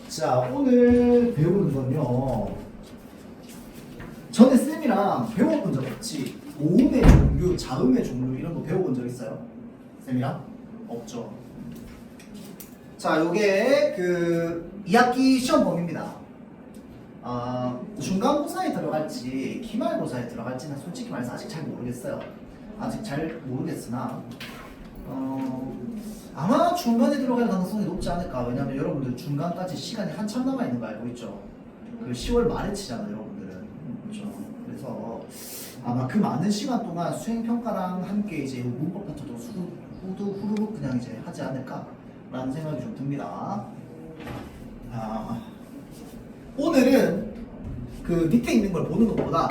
자, 오늘 배우는 건요. 전에 쌤이랑 배워본 적 없지? 모음의 종류, 자음의 종류 이런 거 배워본 적 있어요? 쌤이랑? 없죠. 자, 요게 그 2학기 시험 범위입니다. 중간고사에 들어갈지 기말고사에 들어갈지는 솔직히 말해서 아직 잘 모르겠어요. 아직 잘 모르겠으나 아마 중간에 들어갈 가능성이 높지 않을까. 왜냐면 여러분들 중간까지 시간이 한참 남아 있는 거 알고 있죠. 그 10월 말에 치잖아요, 여러분들은. 그렇죠. 그래서 아마 그 많은 시간 동안 수행 평가랑 함께 이제 문법 파트도 후루룩 그냥 이제 하지 않을까라는 생각이 좀 듭니다. 오늘은 그 밑에 있는 걸 보는 것보다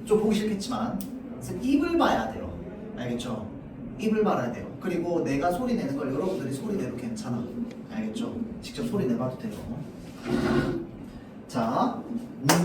좀 보기 싫겠지만 입을 봐야 돼요. 알겠죠? 입을 봐야 돼요. 그리고 내가 소리 내는 걸 여러분들이 소리 내도 괜찮아. 알겠죠? 직접 소리 내봐도 돼요. 자,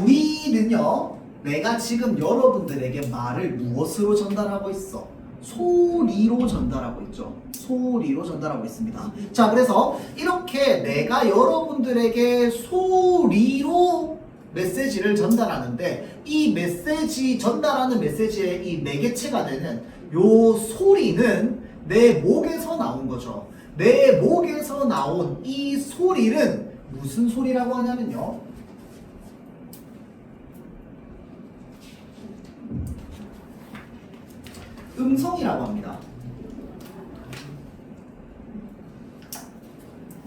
우리는요, 내가 지금 여러분들에게 말을 무엇으로 전달하고 있어? 소리로 전달하고 있죠. 소리로 전달하고 있습니다. 자, 그래서 이렇게 내가 여러분들에게 소리로 메시지를 전달하는데, 이 메시지 전달하는 메시지의 이 매개체가 되는 요 소리는 내 목에서 나온 거죠. 내 목에서 나온 이 소리는 무슨 소리라고 하냐면요, 음성이라고 합니다.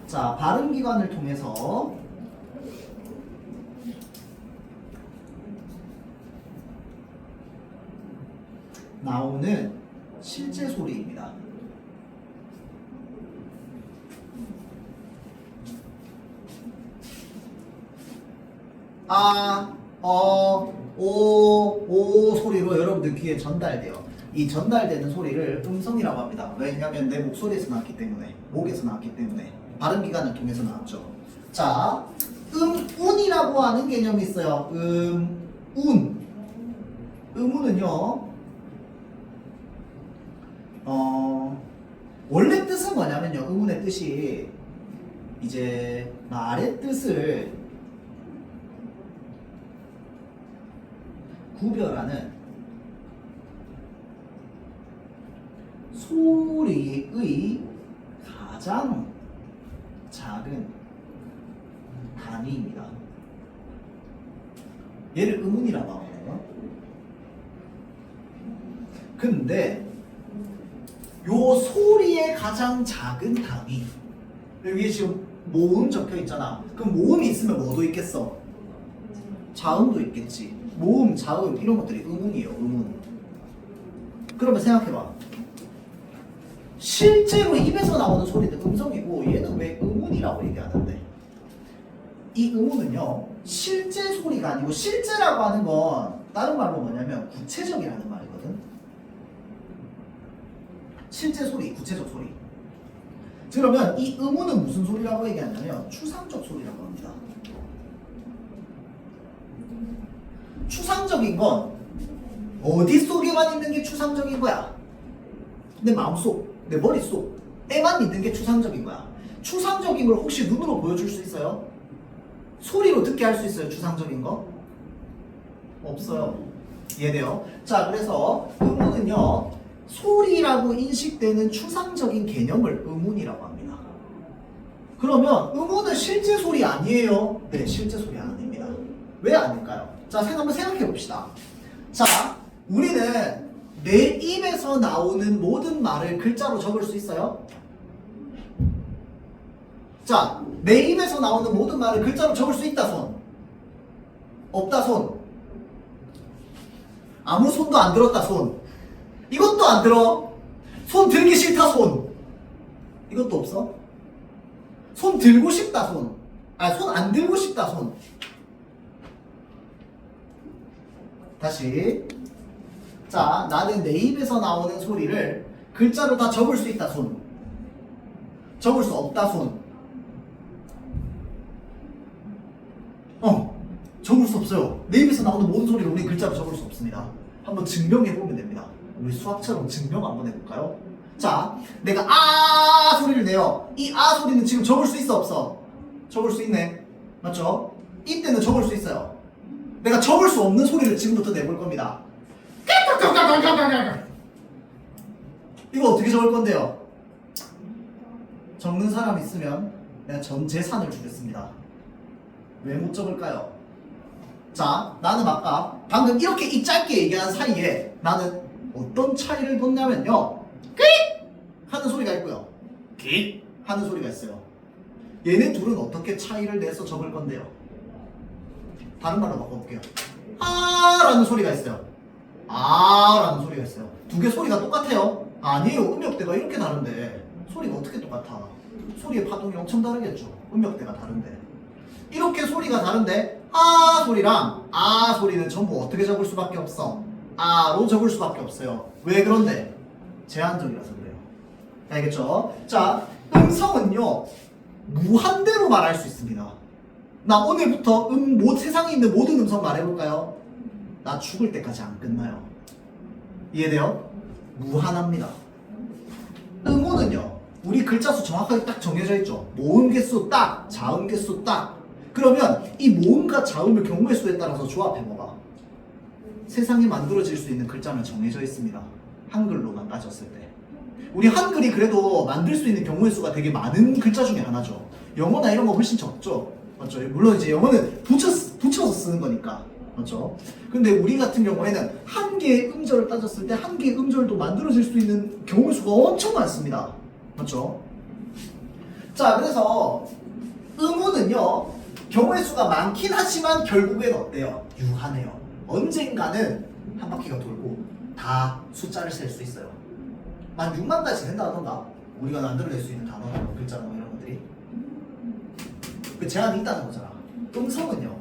자, 발음기관을 통해서 나오는 실제 소리입니다. 오 소리로 여러분들 귀에 전달돼요. 이 전달되는 소리를 음성이라고 합니다. 왜냐하면 내 목소리에서 나왔기 때문에, 목에서 나왔기 때문에, 발음기관을 통해서 나왔죠. 자, 운이라고 하는 개념이 있어요. 음운은요, 원래 뜻은 뭐냐면요, 음운의 뜻이 이제 말의 뜻을 구별하는 소리의 가장 작은 단위입니다. 얘를 음운이라고 하거든요. 근데 요 소리의 가장 작은 단위, 여기 지금 모음 적혀 있잖아. 그럼 모음이 있으면 뭐도 있겠어? 자음도 있겠지. 모음, 자음 이런 것들이 음운이에요. 음운. 그러면 생각해봐. 실제로 입에서 나오는 소리는 음성이고 얘는 왜 음운이라고 얘기하는데? 이 음운은요, 실제 소리가 아니고, 실제라고 하는 건 다른 말로 뭐냐면 구체적이라는 말이거든. 실제 소리, 구체적 소리. 그러면 이 음운은 무슨 소리라고 얘기하냐면 추상적 소리라고 합니다. 추상적인 건 어디 속에만 있는 게 추상적인 거야? 내 마음속, 내 머릿속에만 있는 게 추상적인 거야. 추상적인 걸 혹시 눈으로 보여줄 수 있어요? 소리로 듣게 할 수 있어요? 추상적인 거? 없어요. 이해돼요? 자, 그래서 음운은요, 소리라고 인식되는 추상적인 개념을 음운이라고 합니다. 그러면 음운은 실제 소리 아니에요? 네, 실제 소리 아닙니다. 왜 아닐까요? 자, 한번 생각해 봅시다. 자, 우리는 내 입에서 나오는 모든 말을 글자로 적을 수 있어요? 자, 내 입에서 나오는 모든 말을 글자로 적을 수 있다, 손. 없다, 손. 아무 손도 안 들었다, 손. 이것도 안 들어. 손 들기 싫다, 손. 이것도 없어? 손 들고 싶다, 손. 손 안 들고 싶다, 손. 다시. 자, 나는 내 입에서 나오는 소리를 글자로 다 적을 수 있다, 손. 적을 수 없다, 손. 적을 수 없어요. 내 입에서 나오는 모든 소리를 우리 글자로 적을 수 없습니다. 한번 증명해보면 됩니다. 우리 수학처럼 증명 한번 해볼까요? 자, 내가 아 소리를 내요. 이 아 소리는 지금 적을 수 있어, 없어? 적을 수 있네. 맞죠? 이때는 적을 수 있어요. 내가 적을 수 없는 소리를 지금부터 내볼 겁니다. 이거 어떻게 적을 건데요? 적는 사람 있으면 내가 전 재산을 주겠습니다. 왜 못 적을까요? 자, 나는 아까 방금 이렇게 이 짧게 얘기한 사이에 나는 어떤 차이를 뒀냐면요. 끽! 하는 소리가 있고요. 끽! 하는 소리가 있어요. 얘네 둘은 어떻게 차이를 내서 적을 건데요? 다른 말로 바꿔볼게요. 아 라는 소리가 있어요. 아 라는 소리가 있어요. 두 개 소리가 똑같아요? 아니에요. 음역대가 이렇게 다른데 소리가 어떻게 똑같아? 소리의 파동이 엄청 다르겠죠. 음역대가 다른데 이렇게 소리가 다른데 아 소리랑 아 소리는 전부 어떻게 적을 수밖에 없어? 아로 적을 수밖에 없어요. 왜 그런데? 제한적이라서 그래요. 알겠죠? 자, 음성은요 무한대로 말할 수 있습니다. 나 오늘부터 세상에 있는 모든 음성 말해볼까요? 나 죽을 때까지 안 끝나요. 이해돼요? 무한합니다. 음호는요 우리 글자 수 정확하게 딱 정해져 있죠. 모음 개수 딱, 자음 개수 딱. 그러면 이 모음과 자음을 경우의 수에 따라서 조합해봐봐. 세상에 만들어질 수 있는 글자는 정해져 있습니다. 한글로만 따졌을 때. 우리 한글이 그래도 만들 수 있는 경우의 수가 되게 많은 글자 중에 하나죠. 영어나 이런 거 훨씬 적죠. 맞죠? 물론 이제 영어는 붙여서 쓰는 거니까. 맞죠? 근데 우리 같은 경우에는 한 개의 음절을 따졌을 때 한 개의 음절도 만들어질 수 있는 경우의 수가 엄청 많습니다. 맞죠? 자, 그래서 음우는요 경우의 수가 많긴 하지만 결국엔 어때요? 유한해요. 언젠가는 한 바퀴가 돌고 다 숫자를 셀 수 있어요. 16,000까지 된다 하던가 우리가 만들어낼 수 있는 단어나 글자나 이런 것들이 그 제한이 있다는 거잖아. 음성은요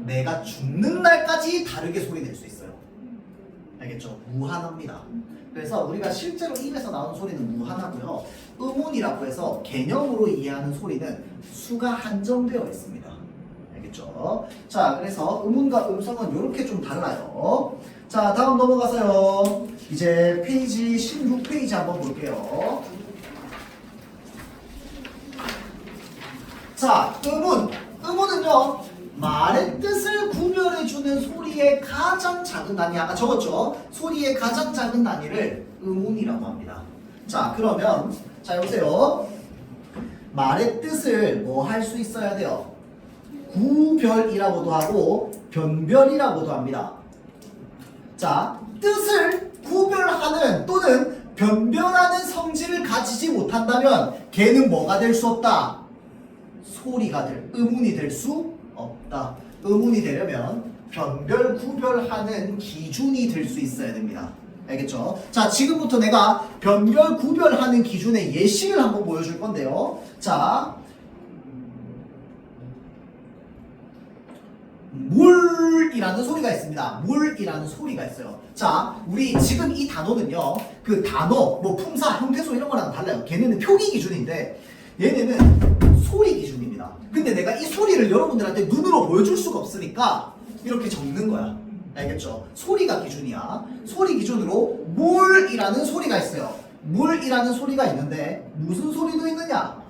내가 죽는 날까지 다르게 소리 낼 수 있어요. 알겠죠? 무한합니다. 그래서 우리가 실제로 입에서 나오는 소리는 무한하고요. 음운이라고 해서 개념으로 이해하는 소리는 수가 한정되어 있습니다. 알겠죠? 자, 그래서 음운과 음성은 이렇게 좀 달라요. 자, 다음 넘어가서요. 이제 페이지 16페이지 한번 볼게요. 자, 음운은요 말의 뜻을 구별해주는 소리의 가장 작은 단위, 아까 적었죠? 소리의 가장 작은 단위를 음운이라고 합니다. 자, 그러면 자 여보세요. 말의 뜻을 뭐 할 수 있어야 돼요? 구별이라고도 하고 변별이라고도 합니다. 자, 뜻을 구별하는 또는 변별하는 성질을 가지지 못한다면 걔는 뭐가 될 수 없다? 소리가 음운이 될 수 없다. 음운이 되려면 변별, 구별하는 기준이 될 수 있어야 됩니다. 알겠죠? 자, 지금부터 내가 변별, 구별하는 기준의 예시를 한번 보여줄 건데요. 자, 물이라는 소리가 있습니다. 물이라는 소리가 있어요. 자, 우리 지금 이 단어는요, 그 단어, 뭐 품사, 형태소 이런 거랑 달라요. 걔네는 표기 기준인데, 얘네는 소리 기준입니다. 근데 내가 이 소리를 여러분들한테 눈으로 보여줄 수가 없으니까 이렇게 적는 거야. 알겠죠? 소리가 기준이야. 소리 기준으로 물이라는 소리가 있어요. 물이라는 소리가 있는데 무슨 소리도 있느냐?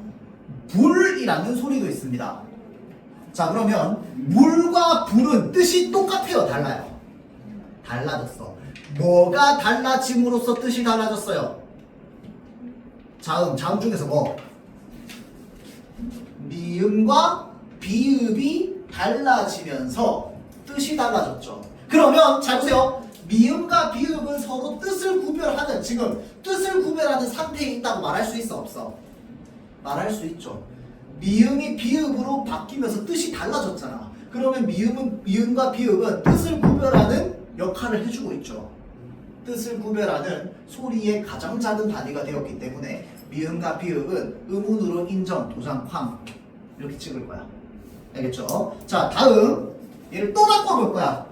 불이라는 소리도 있습니다. 자, 그러면 물과 불은 뜻이 똑같아요? 달라요? 달라졌어. 뭐가 달라짐으로써 뜻이 달라졌어요? 자음 중에서 뭐? 미음과 비읍이 달라지면서 뜻이 달라졌죠. 그러면 잘 보세요. 미음과 비읍은 서로 뜻을 구별하는, 지금 뜻을 구별하는 상태에 있다고 말할 수 있어 없어? 말할 수 있죠. 미음이 비읍으로 바뀌면서 뜻이 달라졌잖아. 그러면 미음과 비읍은 뜻을 구별하는 역할을 해주고 있죠. 뜻을 구별하는 소리의 가장 작은 단위가 되었기 때문에 미음과 비읍은 음운으로 인정, 도장, 쾅 이렇게 찍을 거야. 알겠죠? 자, 다음 얘를 또 바꿔볼 거야.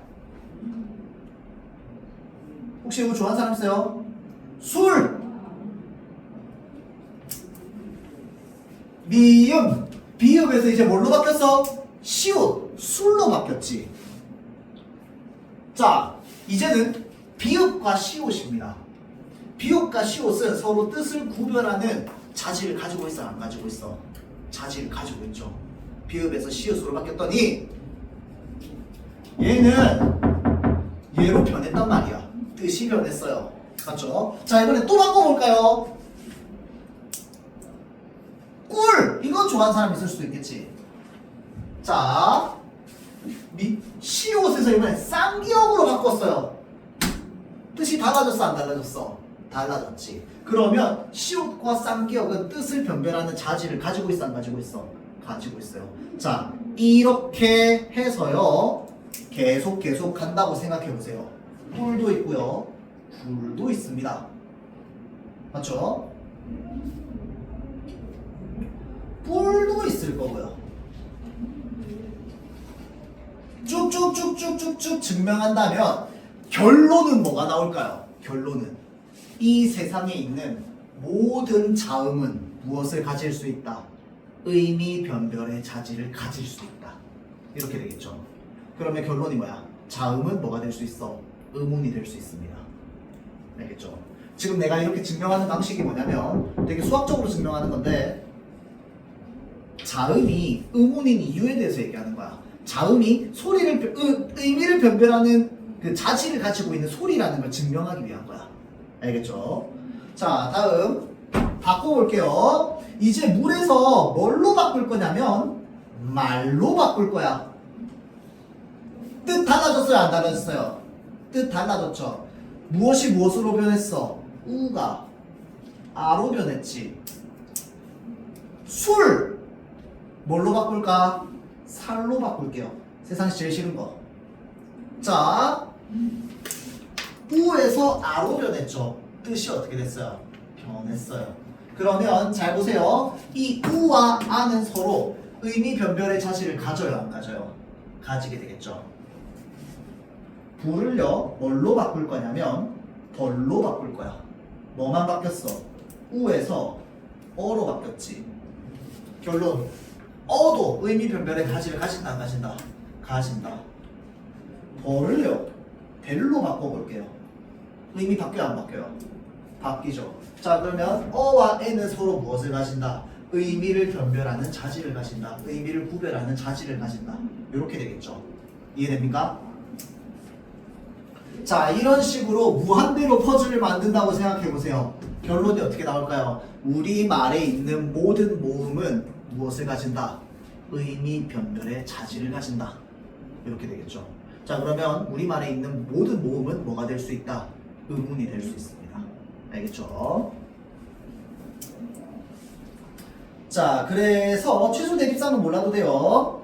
혹시 이거 좋아하는 사람 있어요? 술, 미음, 비읍에서 이제 뭘로 바뀌었어? 시옷, 술로 바뀌었지. 자, 이제는 비읍과 시옷입니다. 비읍과 시옷은 서로 뜻을 구별하는 자질을 가지고 있어, 안 가지고 있어? 자질을 가지고 있죠. 비읍에서 시읒으로 바뀌었더니 얘는 얘로 변했단 말이야. 뜻이 변했어요. 맞죠? 자, 이번에 또 바꿔볼까요? 꿀! 이건 좋아하는 사람 있을 수도 있겠지. 자, 시옷에서 이번에 쌍기역으로 바꿨어요. 뜻이 달라졌어, 안 달라졌어? 달라졌지. 그러면 시옷과 쌍기역은 뜻을 변별하는 자질을 가지고 있어, 안 가지고 있어? 가지고 있어요. 자, 이렇게 해서요. 계속 간다고 생각해 보세요. 꿀도 있고요. 굴도 있습니다. 맞죠? 뿔도 있을 거고요. 쭉쭉쭉쭉쭉쭉 증명한다면 결론은 뭐가 나올까요? 결론은 이 세상에 있는 모든 자음은 무엇을 가질 수 있다? 의미 변별의 자질을 가질 수 있다. 이렇게 되겠죠. 그러면 결론이 뭐야? 자음은 뭐가 될 수 있어? 의문이 될 수 있습니다. 알겠죠? 지금 내가 이렇게 증명하는 방식이 뭐냐면 되게 수학적으로 증명하는 건데 자음이 의문인 이유에 대해서 얘기하는 거야. 자음이 의미를 변별하는 그 자질을 가지고 있는 소리라는 걸 증명하기 위한 거야. 알겠죠? 자, 다음 바꿔볼게요. 이제 물에서 뭘로 바꿀 거냐면 말로 바꿀 거야. 뜻 달라졌어요, 안 달라졌어요? 뜻 달라졌죠. 무엇이 무엇으로 변했어? 우가 아로 변했지. 술 뭘로 바꿀까? 살로 바꿀게요. 세상에서 제일 싫은 거. 자, 우에서 아로 변했죠. 뜻이 어떻게 됐어요? 변했어요. 그러면 잘 보세요. 이 우와 아는 서로 의미 변별의 자질을 가져요, 안 가져요? 가지게 되겠죠. 불을요 뭘로 바꿀 거냐면 벌로 바꿀 거야. 뭐만 바뀌었어? 우에서 어로 바뀌었지. 결론 어도 의미 변별의 가지를 가진다, 안 가진다? 가진다. 벌을요 벨로 바꿔볼게요. 의미 바뀌어요, 안 바뀌어요? 바뀌죠. 자, 그러면 어와 에는 서로 무엇을 가진다? 의미를 변별하는 자질을 가진다. 의미를 구별하는 자질을 가진다. 이렇게 되겠죠. 이해됩니까? 자, 이런 식으로 무한대로 퍼즐을 만든다고 생각해 보세요. 결론이 어떻게 나올까요? 우리말에 있는 모든 모음은 무엇을 가진다? 의미 변별의 자질을 가진다. 이렇게 되겠죠. 자, 그러면 우리말에 있는 모든 모음은 뭐가 될 수 있다? 의문이 될 수 있습니다. 알겠죠? 자, 그래서 최소 대립상은 몰라도 돼요.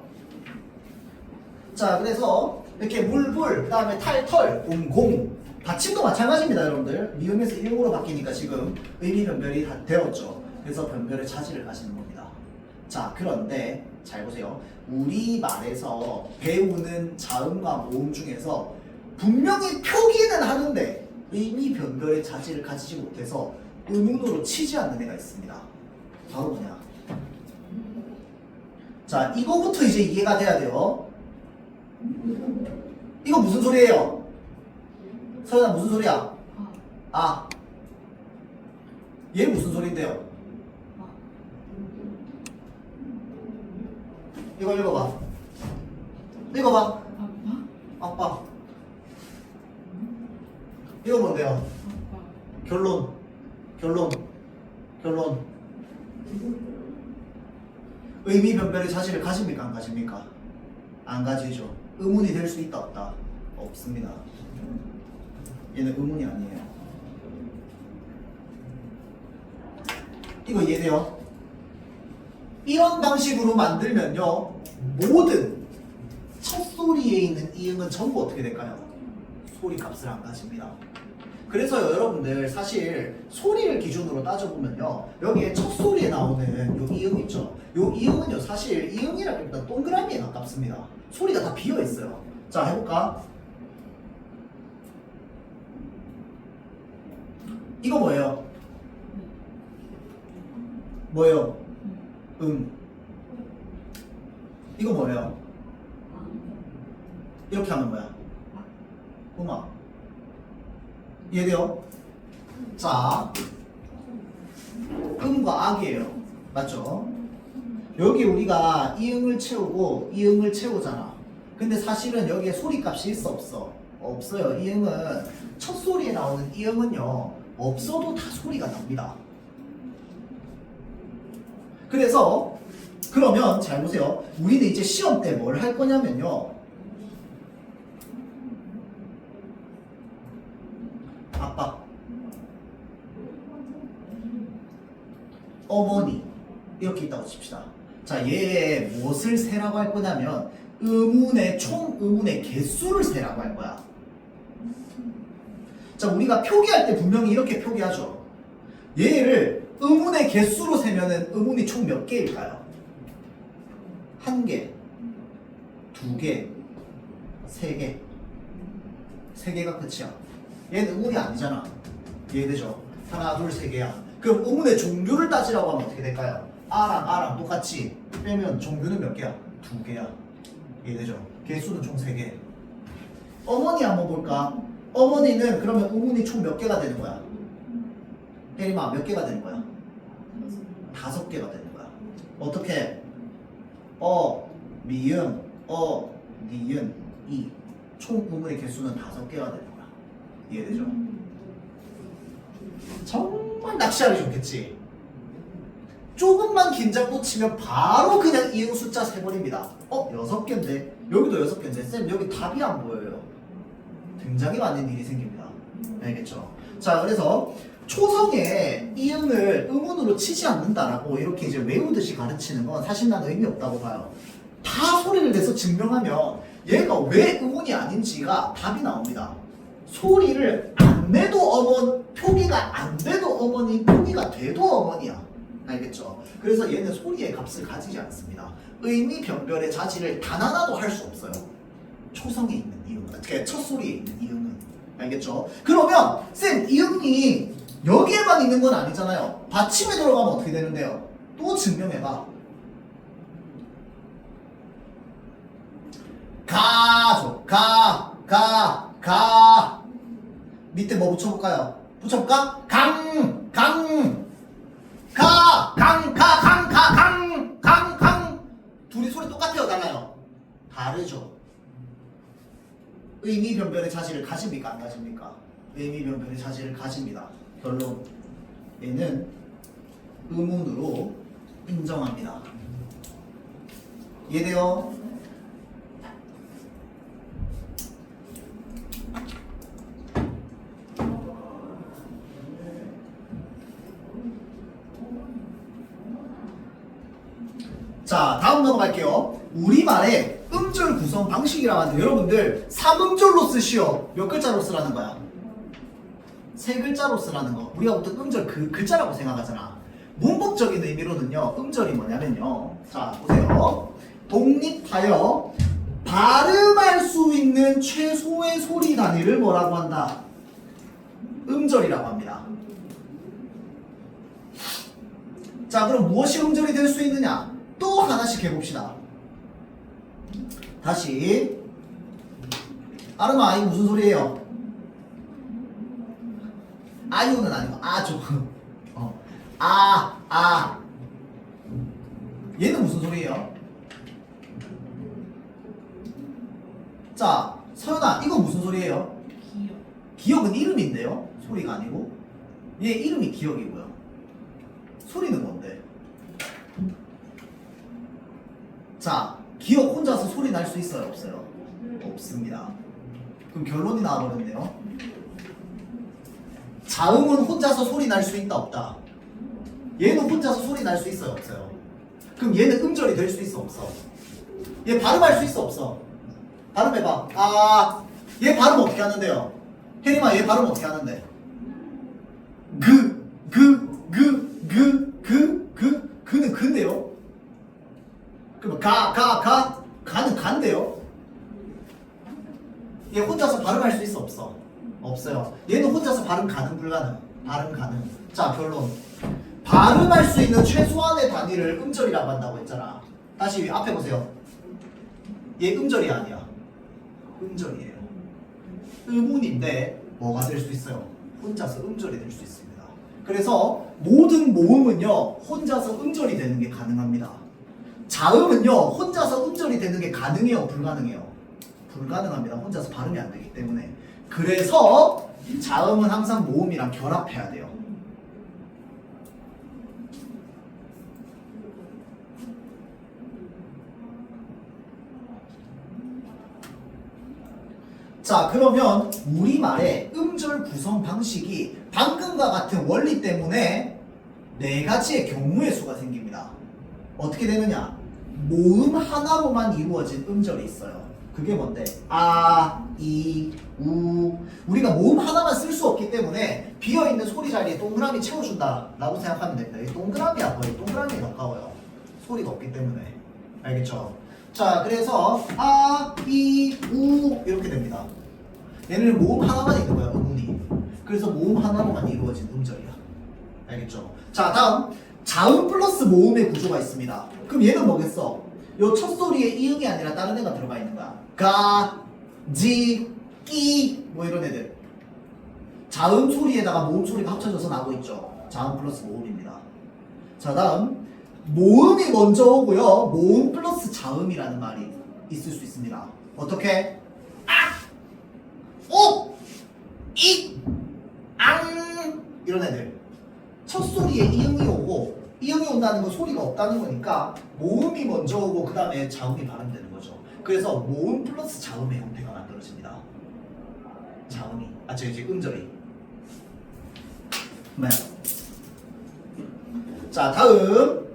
자, 그래서 이렇게 물불, 그 다음에 탈털, 공 받침도 마찬가지입니다, 여러분들. 미음에서 이음으로 바뀌니까 지금 의미 변별이 다 되었죠. 그래서 변별의 차지를 가지는 겁니다. 자, 그런데 잘 보세요. 우리말에서 배우는 자음과 모음 중에서 분명히 표기는 하는데 의미 변별의 자질을 가지지 못해서 의문으로 치지 않는 애가 있습니다. 바로 뭐냐? 자, 이거부터 이제 이해가 돼야 돼요. 이거 무슨 소리예요? 서연아, 무슨 소리야? 아, 얘 무슨 소리인데요? 이거 읽어봐. 읽어봐. 아빠. 이거 뭔데요? 결론. 의미 변별의 자질을 가집니까, 안 가집니까? 안 가지죠. 의문이 될 수 있다, 없다? 없습니다. 얘는 의문이 아니에요. 이거 이해돼요? 이런 방식으로 만들면요, 모든 첫 소리에 있는 이응은 전부 어떻게 될까요? 소리 값을 안 가집니다. 그래서 여러분들 사실 소리를 기준으로 따져보면요, 여기에 첫 소리에 나오는 요 이응 있죠? 요 이응은요, 사실 이응이라기보다 동그라미에 가깝습니다. 소리가 다 비어 있어요. 자, 해볼까? 이거 뭐예요? 뭐예요? 이거 뭐예요? 이렇게 하면 뭐야? 음악. 이해돼요? 자, 음과 악이에요. 맞죠? 여기 우리가 이응을 채우고 이응을 채우잖아. 근데 사실은 여기에 소리값이 있어 없어? 없어요. 이응은 첫 소리에 나오는 이응은요 없어도 다 소리가 납니다. 그래서 그러면 잘 보세요. 우리는 이제 시험 때 뭘 할 거냐면요. 아빠, 어머니 이렇게 있다고 칩시다. 자, 얘 무엇을 세라고 할 거냐면 의문의 총 의문의 개수를 세라고 할 거야. 자, 우리가 표기할 때 분명히 이렇게 표기하죠. 얘를 의문의 개수로 세면은 의문이 총 몇 개일까요? 1개, 2개, 3개. 3개가 끝이야. 얘는 의문이 아니잖아. 이해되죠? 하나, 둘, 3개야. 그럼 의문의 종류를 따지라고 하면 어떻게 될까요? A랑 R랑 똑같이 빼면 종류는 몇 개야? 2개야. 이해되죠? 개수는 총 3개. 어머니 한번 볼까? 어머니는 그러면 의문이 총 몇 개가 되는 거야? 혜림아, 몇 개가 되는 거야? 5개가 되는 거야. 어떻게? 미음, 니은, 이. 총 의문의 개수는 5개가 되는 거야. 이해되죠? 정말 낚시하기 좋겠지? 조금만 긴장 놓치면 바로 그냥 이응 숫자 세버립니다. 6개인데? 여기도 6개인데? 쌤, 여기 답이 안 보여요. 굉장히 많은 일이 생깁니다. 알겠죠? 자, 그래서 초성에 이응을 의문으로 치지 않는다라고 이렇게 이제 외우듯이 가르치는 건 사실 난 의미 없다고 봐요. 다 소리를 내서 증명하면 얘가 왜 의문이 아닌지가 답이 나옵니다. 소리를 안 내도 표기가 안 돼도 어머니, 표기가 돼도 어머니야. 알겠죠? 그래서 얘는 소리의 값을 가지지 않습니다. 의미 변별의 자질을 단 하나도 할 수 없어요. 초성에 있는 이응은, 첫 소리에 있는 이응은. 알겠죠? 그러면 쌤, 이응이 여기에만 있는 건 아니잖아요. 받침에 들어가면 어떻게 되는데요? 또 증명해봐. 가죠. 가. 밑에 뭐 붙여볼까요? 붙여볼까? 강. 둘이 소리 똑같아요, 달라요? 다르죠. 의미 변별의 자질을 가집니까, 안 가집니까? 의미 변별의 자질을 가집니다. 결론, 얘는 의문으로 인정합니다. 이해돼요? 자, 다음 넘어갈게요. 우리말의 음절 구성 방식이라고 하는데 여러분들 3음절로 쓰시오. 몇 글자로 쓰라는 거야? 3글자로 쓰라는 거. 우리가 보통 음절 글자라고 생각하잖아. 문법적인 의미로는요, 음절이 뭐냐면요. 자, 보세요. 독립하여 발음할 수 있는 최소의 소리 단위를 뭐라고 한다? 음절이라고 합니다. 자, 그럼 무엇이 음절이 될 수 있느냐? 또 하나씩 해봅시다. 다시. 아르마, 이 무슨 소리예요? 아유는 아니고 아죠. 얘는 무슨 소리예요? 자, 서연아, 이건 무슨 소리예요? 기억은 이름인데요? 소리가 아니고. 얘 이름이 기억이고요. 소리는 뭔데? 자, 기억 혼자서 소리 날 수 있어요? 없어요? 없습니다. 그럼 결론이 나와버렸네요. 자음은 혼자서 소리 날 수 있다 없다? 얘는 혼자서 소리 날 수 있어요? 없어요? 그럼 얘는 음절이 될 수 있어? 없어? 얘 발음할 수 있어? 없어? 발음해봐. 얘 발음 어떻게 하는데요? 혜림아, 얘 발음 어떻게 하는데? 그는 근데요? 그러면 가는 간대요? 얘 혼자서 발음할 수 있어? 없어? 없어요. 얘는 혼자서 발음 가능 불가능? 발음 가능. 자, 결론. 발음할 수 있는 최소한의 단위를 음절이라고 한다고 했잖아. 다시 앞에 보세요. 얘 음절이 아니야. 음절이에요. 의문인데 뭐가 될 수 있어요? 혼자서 음절이 될 수 있습니다. 그래서 모든 모음은요, 혼자서 음절이 되는 게 가능합니다. 자음은요 혼자서 음절이 되는 게 가능해요 불가능해요? 불가능합니다. 혼자서 발음이 안 되기 때문에. 그래서 자음은 항상 모음이랑 결합해야 돼요. 자 그러면 우리말의 음절 구성 방식이 방금과 같은 원리 때문에 네 가지의 경우의 수가 생깁니다. 어떻게 되느냐? 모음 하나로만 이루어진 음절이 있어요. 그게 뭔데? 아, 이, 우. 우리가 모음 하나만 쓸 수 없기 때문에 비어있는 소리 자리에 동그라미 채워준다 라고 생각하면 됩니다. 이 동그라미야 거의 동그라미에 가까워요. 소리가 없기 때문에. 알겠죠? 자 그래서 아, 이, 우 이렇게 됩니다. 얘는 모음 하나만 있는 거야 음운이. 그래서 모음 하나로만 이루어진 음절이야. 알겠죠? 자 다음 자음 플러스 모음의 구조가 있습니다. 그럼 얘는 뭐겠어? 요 첫 소리에 이응이 아니라 다른 애가 들어가 있는 거야. 가, 지, 끼 뭐 이런 애들. 자음 소리에다가 모음 소리가 합쳐져서 나오고 있죠. 자음 플러스 모음입니다. 자 다음 모음이 먼저 오고요. 모음 플러스 자음이라는 말이 있을 수 있습니다. 어떻게? 아! 오! 이! 앙! 이런 애들. 첫 소리에 이응이 오고 이응이 온다는 건 소리가 없다는 거니까 모음이 먼저 오고 그 다음에 자음이 발음되는 거죠. 그래서 모음 플러스 자음의 형태가 만들어집니다. 자음이 저기 음절이. 네. 자 다음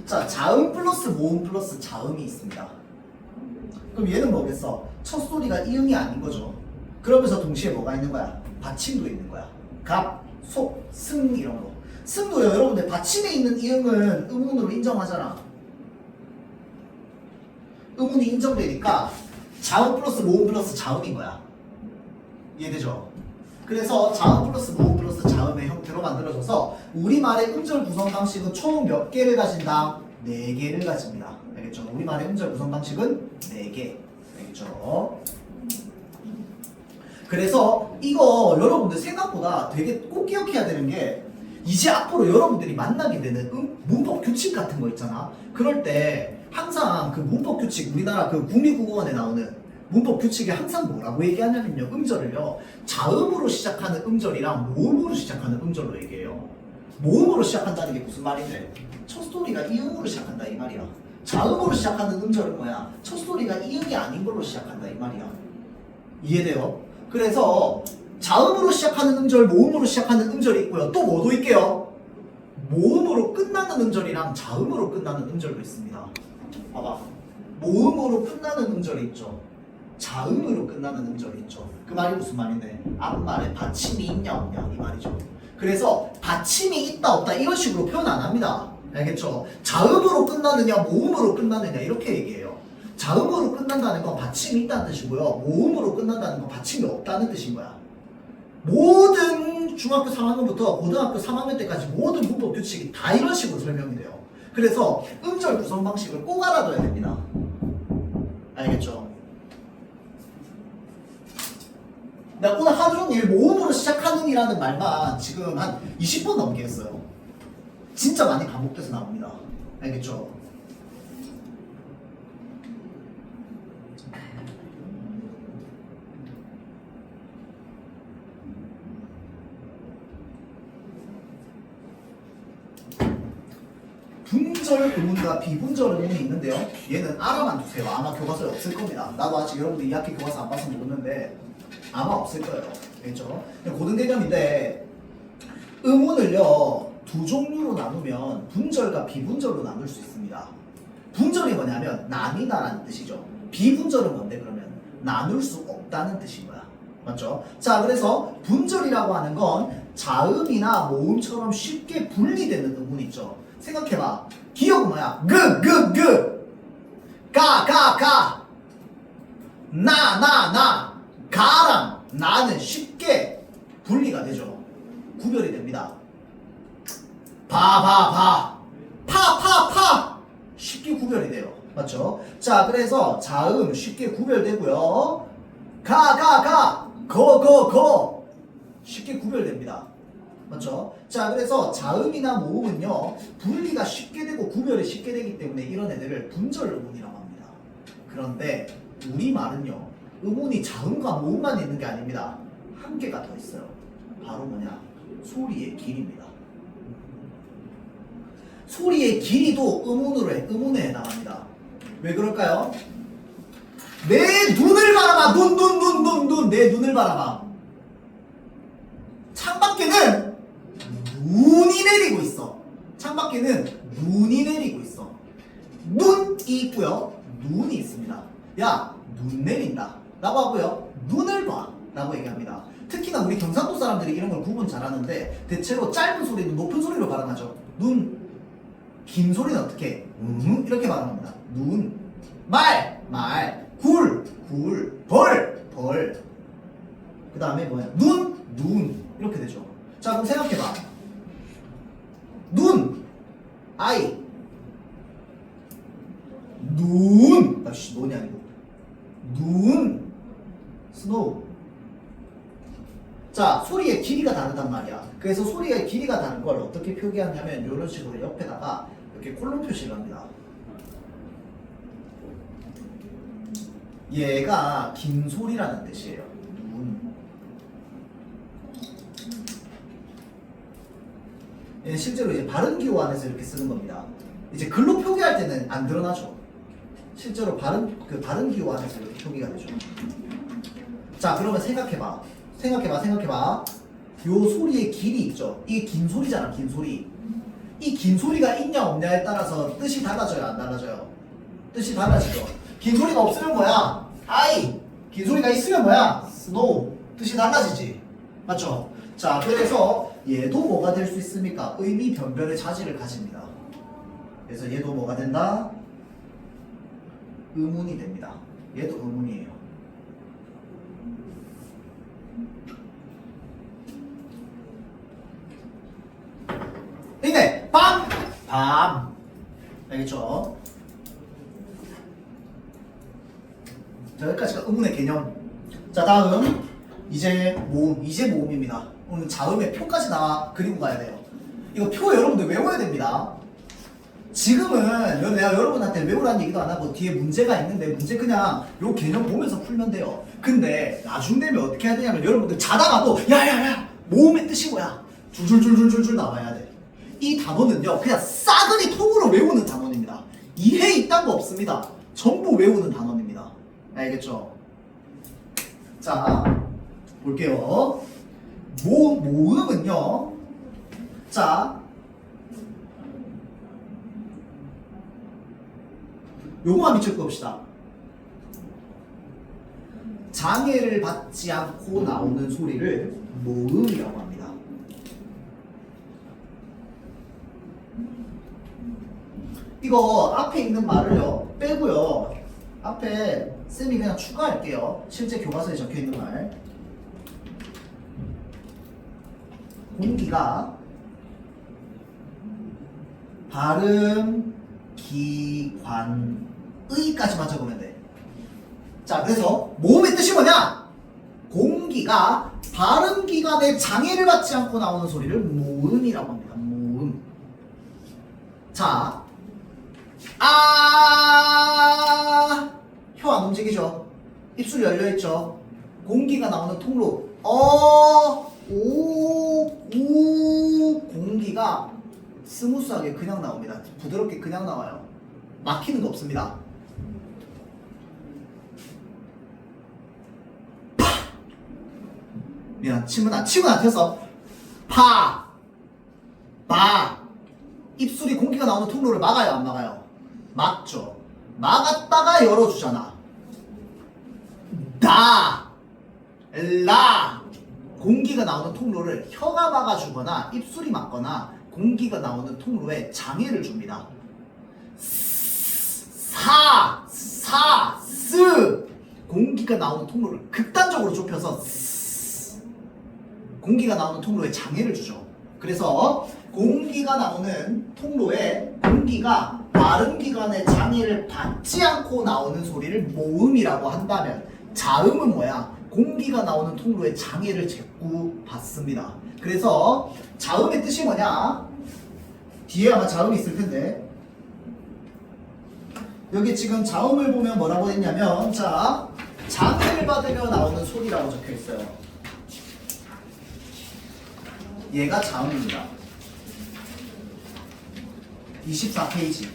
자 자음 플러스 모음 플러스 자음이 있습니다. 그럼 얘는 뭐겠어? 첫 소리가 이응이 아닌 거죠. 그러면서 동시에 뭐가 있는 거야? 받침도 있는 거야. 갑, 속, 승 이런 거. 승도요 여러분들 받침에 있는 이응은 음운으로 인정하잖아. 음운이 인정되니까 자음 플러스 모음 플러스 자음인 거야. 이해되죠? 그래서 자음 플러스 모음 플러스 자음의 형태로 만들어져서 우리말의 음절 구성 방식은 총 몇 개를 가진다? 4개를 가집니다. 알겠죠? 우리말의 음절 구성 방식은 4개. 알겠죠? 그래서 이거 여러분들 생각보다 되게 꼭 기억해야 되는 게 이제 앞으로 여러분들이 만나게 되는 문법 규칙 같은 거 있잖아. 그럴 때 항상 그 문법 규칙 우리나라 그 국립국어원에 나오는 문법 규칙에 항상 뭐라고 얘기하냐면요. 음절을요. 자음으로 시작하는 음절이랑 모음으로 시작하는 음절로 얘기해요. 모음으로 시작한다는 게 무슨 말인데? 첫 소리가 이응으로 시작한다 이 말이야. 자음으로 시작하는 음절은 뭐야? 첫 소리가 이응이 아닌 걸로 시작한다 이 말이야. 이해돼요? 그래서 자음으로 시작하는 음절, 모음으로 시작하는 음절이 있고요. 또 뭐도 있게요? 모음으로 끝나는 음절이랑 자음으로 끝나는 음절도 있습니다. 봐봐. 모음으로 끝나는 음절이 있죠. 자음으로 끝나는 음절이 있죠. 그 말이 무슨 말인데? 앞말에 받침이 있냐 없냐 이 말이죠. 그래서 받침이 있다 없다 이런 식으로 표현 안 합니다. 알겠죠? 자음으로 끝나느냐 모음으로 끝나느냐 이렇게 얘기해요. 자음으로 끝난다는 건 받침이 있다는 뜻이고요. 모음으로 끝난다는 건 받침이 없다는 뜻인 거야. 모든 중학교 3학년부터 고등학교 3학년 때까지 모든 문법 규칙이 다 이런 식으로 설명이 돼요. 그래서 음절 구성 방식을 꼭 알아둬야 됩니다. 알겠죠? 내가 오늘 하루 종일 모음으로 시작하는이라는 말만 지금 한 20번 넘게 했어요. 진짜 많이 반복돼서 나옵니다. 알겠죠? 분절 음운과 비분절 음운이 있는데요. 얘는 알아만 두세요. 아마 교과서에 없을 겁니다. 나도 아직 여러분들 2학기 교과서 안 봐서 모르는데 아마 없을 거예요. 알겠죠? 고등개념인데 음운을요 2종류로 나누면 분절과 비분절로 나눌 수 있습니다. 분절이 뭐냐면 나뉘다라는 뜻이죠. 비분절은 뭔데 그러면? 나눌 수 없다는 뜻인 거야. 맞죠? 자 그래서 분절이라고 하는 건 자음이나 모음처럼 쉽게 분리되는 음운 있죠. 생각해봐. 기억은 뭐야? 가, 나, 가랑 나는 쉽게 분리가 되죠. 구별이 됩니다. 파 쉽게 구별이 돼요. 맞죠? 자 그래서 자음 쉽게 구별되고요. 거 쉽게 구별됩니다. 맞죠? 자, 그래서 자음이나 모음은요, 분리가 쉽게 되고 구별이 쉽게 되기 때문에 이런 애들을 분절 음운이라고 합니다. 그런데 우리말은요, 음운이 자음과 모음만 있는 게 아닙니다. 한 개가 더 있어요. 바로 뭐냐? 소리의 길이입니다. 소리의 길이도 음운에 해당합니다. 왜 그럴까요? 내 눈을 바라봐. 눈. 내 눈을 바라봐. 창밖에는 눈이 내리고 있어. 창밖에는 눈이 내리고 있어. 눈이 있고요. 눈이 있습니다. 야, 눈 내린다. 라고 하고요. 눈을 봐. 라고 얘기합니다. 특히나 우리 경상도 사람들이 이런 걸 구분 잘하는데 대체로 짧은 소리는 높은 소리로 발음하죠. 눈. 긴 소리는 어떻게? 이렇게 발음합니다. 눈. 말. 굴. 벌. 그 다음에 뭐야? 눈. 이렇게 되죠. 자, 그럼 생각해봐. 눈. 아이. 눈. 논이 아니고. 눈. 스노우. 자, 소리의 길이가 다르단 말이야. 그래서 소리의 길이가 다른 걸 어떻게 표기하냐면 이런 식으로 옆에다가 이렇게 콜론 표시를 합니다. 얘가 긴 소리라는 뜻이에요. 얘는 실제로 이제 발음 기호 안에서 이렇게 쓰는 겁니다. 이제 글로 표기할 때는 안 드러나죠. 실제로 발음 기호 안에서 이렇게 표기가 되죠. 자, 그러면 생각해봐. 요 소리의 길이 있죠. 이게 긴 소리잖아, 긴 소리. 이 긴 소리가 있냐 없냐에 따라서 뜻이 달라져요, 안 달라져요? 뜻이 달라지죠. 긴 소리가 없으면 뭐야? 아이. 긴 소리가 있으면 뭐야? 스노우. 뜻이 달라지지. 맞죠? 자, 그래서 얘도 뭐가 될 수 있습니까? 의미 변별의 자질을 가집니다. 그래서 얘도 뭐가 된다? 음운이 됩니다. 얘도 음운이에요. 이네 밤. 알겠죠? 자, 여기까지가 음운의 개념. 자, 다음 이제 모음입니다. 오늘 자음의 표까지 그리고 가야 돼요. 이거 표 여러분들 외워야 됩니다. 지금은 내가 여러분한테 외우라는 얘기도 안 하고 뒤에 문제가 있는데 문제 그냥 요 개념 보면서 풀면 돼요. 근데 나중 되면 어떻게 해야 되냐면 여러분들 자다가도 야야야 모음의 뜻이 뭐야? 줄줄줄줄줄줄 나와야 돼. 이 단어는요 그냥 싸그리 통으로 외우는 단어입니다. 이해 이딴 거 없습니다. 전부 외우는 단어입니다. 알겠죠? 자, 볼게요. 모음은요. 자, 요거만 밑줄 봅시다. 장애를 받지 않고 나오는 소리를 모음이라고 합니다. 이거 앞에 있는 말을요 빼고요. 앞에 쌤이 그냥 추가할게요. 실제 교과서에 적혀있는 말. 공기가 발음 기관의까지만 적으면 돼. 자, 그래서 모음의 뜻이 뭐냐? 공기가 발음 기관의 장애를 받지 않고 나오는 소리를 모음이라고 합니다. 모음. 자, 혀 안 움직이죠? 입술이 열려있죠? 공기가 나오는 통로 공기가 스무스하게 그냥 나옵니다. 부드럽게 그냥 나와요. 막히는 거 없습니다. 파! 미안, 침은 안 튀었어. 파! 바! 입술이 공기가 나오는 통로를 막아요, 안 막아요? 막죠. 막았다가 열어주잖아. 다! 라! 공기가 나오는 통로를 혀가 막아주거나 입술이 막거나 공기가 나오는 통로에 장애를 줍니다. 스 공기가 나오는 통로를 극단적으로 좁혀서 공기가 나오는 통로에 장애를 주죠. 그래서 공기가 나오는 통로에 공기가 발음기관의 장애를 받지 않고 나오는 소리를 모음이라고 한다면 자음은 뭐야? 공기가 나오는 통로에 장애를 자꾸 받습니다. 그래서 자음의 뜻이 뭐냐? 뒤에 아마 자음이 있을 텐데 여기 지금 자음을 보면 뭐라고 했냐면 자 장애를 받으며 나오는 소리라고 적혀 있어요. 얘가 자음입니다. 24페이지.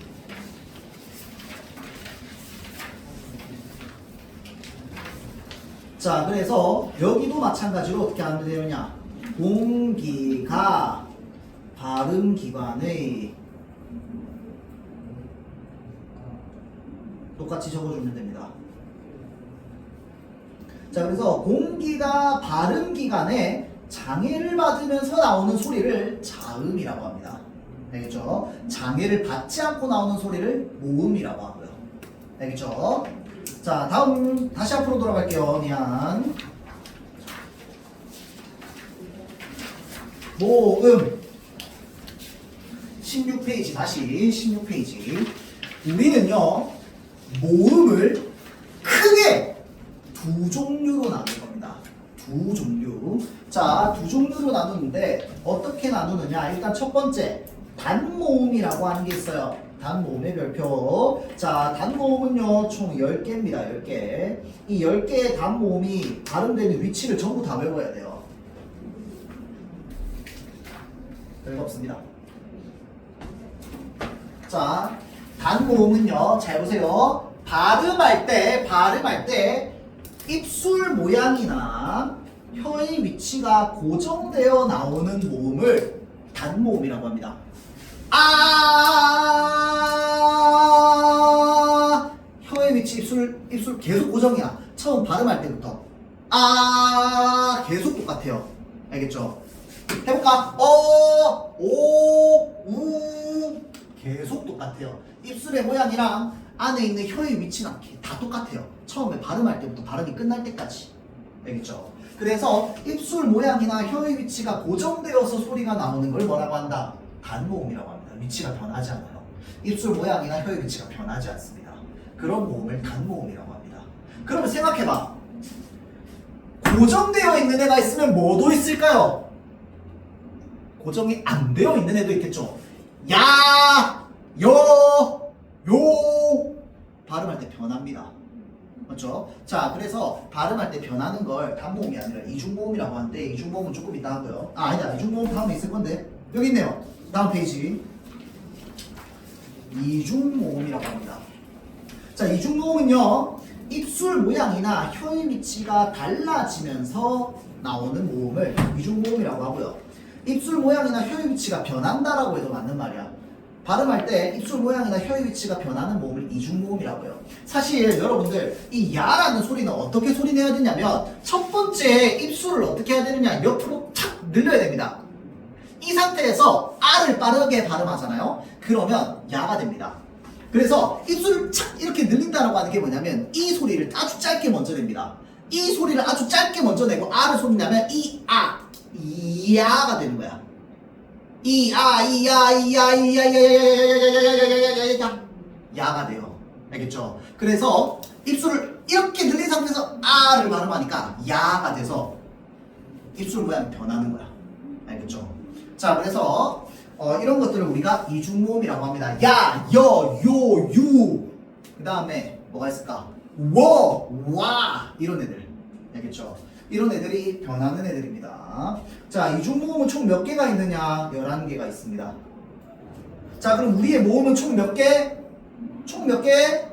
자, 그래서 여기도 마찬가지로 어떻게 하면 되느냐? 공기가 발음기관의 똑같이 적어주면 됩니다. 자, 그래서 공기가 발음기관에 장애를 받으면서 나오는 소리를 자음이라고 합니다. 알겠죠? 장애를 받지 않고 나오는 소리를 모음이라고 하고요. 알겠죠? 자, 다음 다시 앞으로 돌아갈게요. 미안. 모음 16페이지 다시 16페이지. 우리는요 모음을 크게 두 종류로 나눌 겁니다. 두 종류. 자, 두 종류로 나누는데 어떻게 나누느냐? 일단 첫 번째 단모음이라고 하는 게 있어요. 단모음의 별표. 자, 단모음은요 총 10개입니다. 10개. 이 10개의 단모음이 발음되는 위치를 전부 다 외워야 돼요. 별거 없습니다. 자, 단모음은요 잘 보세요. 발음할 때 입술 모양이나 혀의 위치가 고정되어 나오는 모음을 단모음이라고 합니다. 아, 혀의 위치 입술 계속 고정이야. 처음 발음할 때부터 계속 똑같아요. 알겠죠? 해볼까? 우 계속 똑같아요. 입술의 모양이랑 안에 있는 혀의 위치랑 다 똑같아요. 처음에 발음할 때부터 발음이 끝날 때까지. 알겠죠? 그래서 입술 모양이나 혀의 위치가 고정되어서 소리가 나오는 걸 뭐라고 한다? 단모음이라고 합니다. 위치가 변하지 않아요. 입술 모양이나 혀의 위치가 변하지 않습니다. 그런 모음을 단모음이라고 합니다. 그러면 생각해봐. 고정되어 있는 애가 있으면 뭐도 있을까요? 고정이 안 되어 있는 애도 있겠죠. 야, 요 발음할 때 변합니다. 맞죠? 자, 그래서 발음할 때 변하는 걸 단모음이 아니라 이중모음이라고 하는데 이중모음은 조금 이따 하고요. 아니다. 이중모음 다음에 있을 건데 여기 있네요. 다음 페이지. 이중모음이라고 합니다. 자, 이중모음은요 입술 모양이나 혀의 위치가 달라지면서 나오는 모음을 이중모음이라고 하고요. 입술 모양이나 혀의 위치가 변한다라고 해도 맞는 말이야. 발음할 때 입술 모양이나 혀의 위치가 변하는 모음을 이중모음이라고 해요. 사실 여러분들 이 야라는 소리는 어떻게 소리 내야 되냐면 첫 번째 입술을 어떻게 해야 되느냐 옆으로 탁 늘려야 됩니다. 이 상태에서 아를 빠르게 발음하잖아요. 그러면 야가 됩니다. 그래서 입술을 착 이렇게 늘린다라고 하는 게 뭐냐면 이 소리를 아주 짧게 먼저 냅니다. 이 소리를 아주 짧게 먼저 내고 아를 소리 내면 이야가 되는 거야. 야가 돼요. 알겠죠? 그래서 입술을 이렇게 늘린 상태에서 아를 발음하니까 야가 돼서 입술 모양이 변하는 거야. 알겠죠? 자, 그래서 이런 것들을 우리가 이중모음이라고 합니다. 야, 여, 요, 유. 그 다음에 뭐가 있을까? 워, 와 이런 애들. 알겠죠? 이런 애들이 변하는 애들입니다. 자, 이중모음은 총 몇 개가 있느냐? 11개가 있습니다. 자, 그럼 우리의 모음은 총 몇 개? 총 몇 개?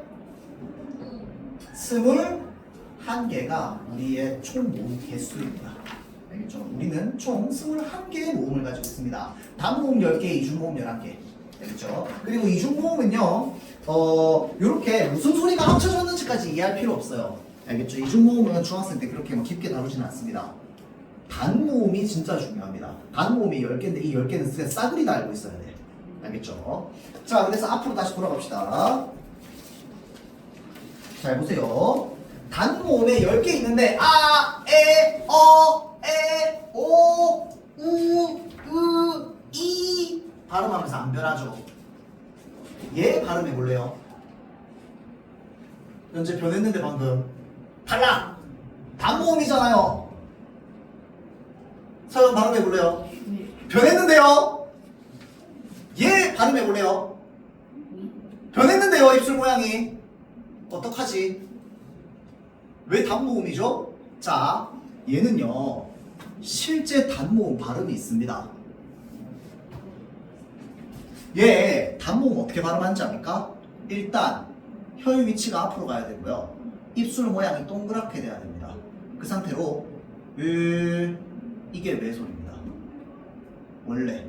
21개가 우리의 총 모음 개수입니다. 알겠죠? 우리는 총 21개의 모음을 가지고 있습니다. 단모음 10개, 이중모음 11개. 알겠죠? 그리고 이중모음은요, 요렇게 무슨 소리가 합쳐졌는지까지 이해할 필요 없어요. 알겠죠? 이중모음은 중학생 때 그렇게 깊게 다루지는 않습니다. 단모음이 진짜 중요합니다. 단모음이 10개인데 이 10개는 그냥 싸그리 다 알고 있어야 돼. 알겠죠? 자, 그래서 앞으로 다시 돌아갑시다. 잘 보세요. 단모음에 10개 있는데 아, 에, 어, 에, 오, 우, 으, 이 발음하면서 안 변하죠. 얘 발음해 볼래요? 현재 변했는데 방금 달라! 단모음이잖아요. 자, 그럼 발음해볼래요? 변했는데요? 얘 발음해볼래요? 변했는데요, 입술 모양이. 어떡하지? 왜 단모음이죠? 자, 얘는요, 실제 단모음 발음이 있습니다. 얘 단모음 어떻게 발음하는지 압니까? 일단 혀의 위치가 앞으로 가야 되고요. 입술 모양이 동그랗게 돼야 됩니다. 그 상태로 이게 왜 소리입니다. 원래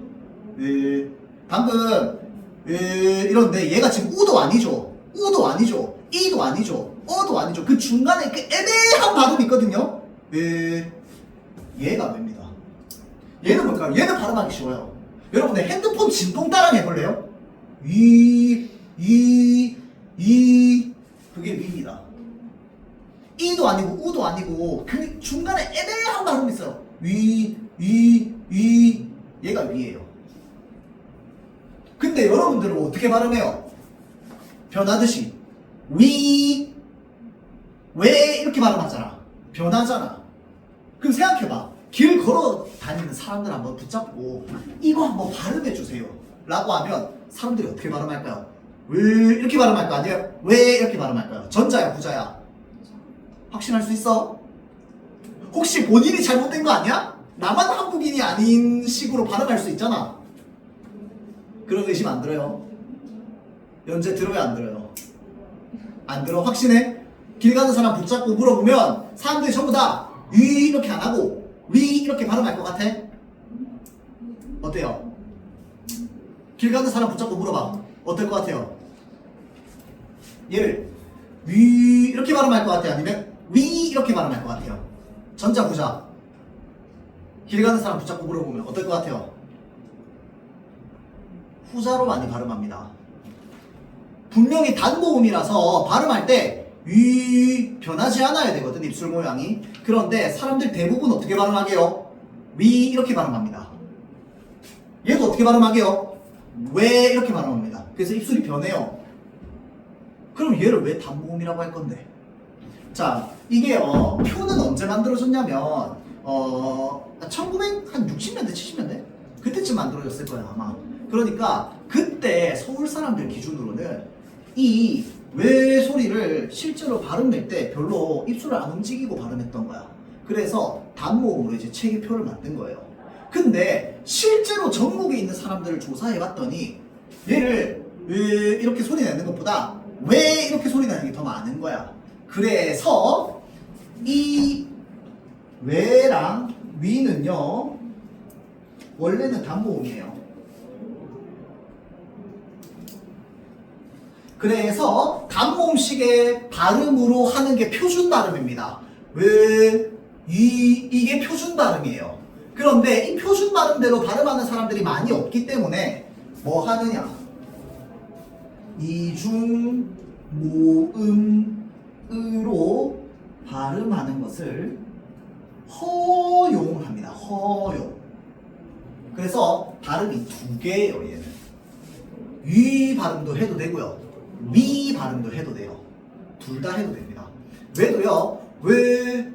방금 이런데 얘가 지금 우도 아니죠. 우도 아니죠. 이도 아니죠. 어도 아니죠. 그 중간에 그 애매한 발음이 있거든요. 얘가 왜입니다. 얘는 뭘까요? 얘는 발음하기 쉬워요. 여러분들 핸드폰 진동 따라 해볼래요? 그게 위입니다. 이도 아니고 우도 아니고 그 중간에 애매한 발음이 있어요. 얘가 위예요. 근데 여러분들은 어떻게 발음해요? 변하듯이 왜 이렇게 발음하잖아. 변하잖아. 그럼 생각해봐. 길 걸어 다니는 사람들 한번 붙잡고 이거 한번 발음해 주세요 라고 하면 사람들이 어떻게 발음할까요? 왜 이렇게 발음할까? 아니면 왜 이렇게 발음할까요? 전자야 부자야? 확신할 수 있어? 혹시 본인이 잘못된 거 아니야? 나만 한국인이 아닌 식으로 발음할 수 있잖아. 그런 의심 안 들어요? 연재 들어요 안 들어요? 안 들어? 확신해? 길 가는 사람 붙잡고 물어보면 사람들이 전부 다 이렇게 안 하고 이렇게 발음할 것 같아? 어때요? 길 가는 사람 붙잡고 물어봐. 어떨 것 같아요? 얘를 이렇게 발음할 것 같아요? 아니면 이렇게 발음할 것 같아요? 전자 부자. 길 가는 사람 붙잡고 물어보면 어떨 것 같아요? 후자로 많이 발음합니다. 분명히 단모음이라서 발음할 때 변하지 않아야 되거든, 입술 모양이. 그런데 사람들 대부분 어떻게 발음하게요? 이렇게 발음합니다. 얘도 어떻게 발음하게요? 왜 이렇게 발음합니다. 그래서 입술이 변해요. 그럼 얘를 왜 단모음이라고 할 건데? 자, 이게요, 표는 언제 만들어졌냐면 1960년대 70년대 그때쯤 만들어졌을 거예요 아마. 그러니까 그때 서울 사람들 기준으로는 이 왜 소리를 실제로 발음 낼 때 별로 입술을 안 움직이고 발음했던 거야. 그래서 단모음으로 이제 체계표를 만든 거예요. 근데 실제로 전국에 있는 사람들을 조사해 봤더니 얘를 이렇게 소리 내는 것보다 왜 이렇게 소리 내는 게 더 많은 거야. 그래서 이 왜랑 위는요 원래는 단모음이에요. 그래서 단모음식의 발음으로 하는 게 표준 발음입니다. 이게 표준 발음이에요. 그런데 이 표준 발음대로 발음하는 사람들이 많이 없기 때문에 뭐 하느냐? 이중 모음으로 발음하는 것을 허용합니다. 허용. 그래서 발음이 두 개예요. 얘는 위 발음도 해도 되고요, 위 발음도 해도 돼요. 둘 다 해도 됩니다. 왜도요? 왜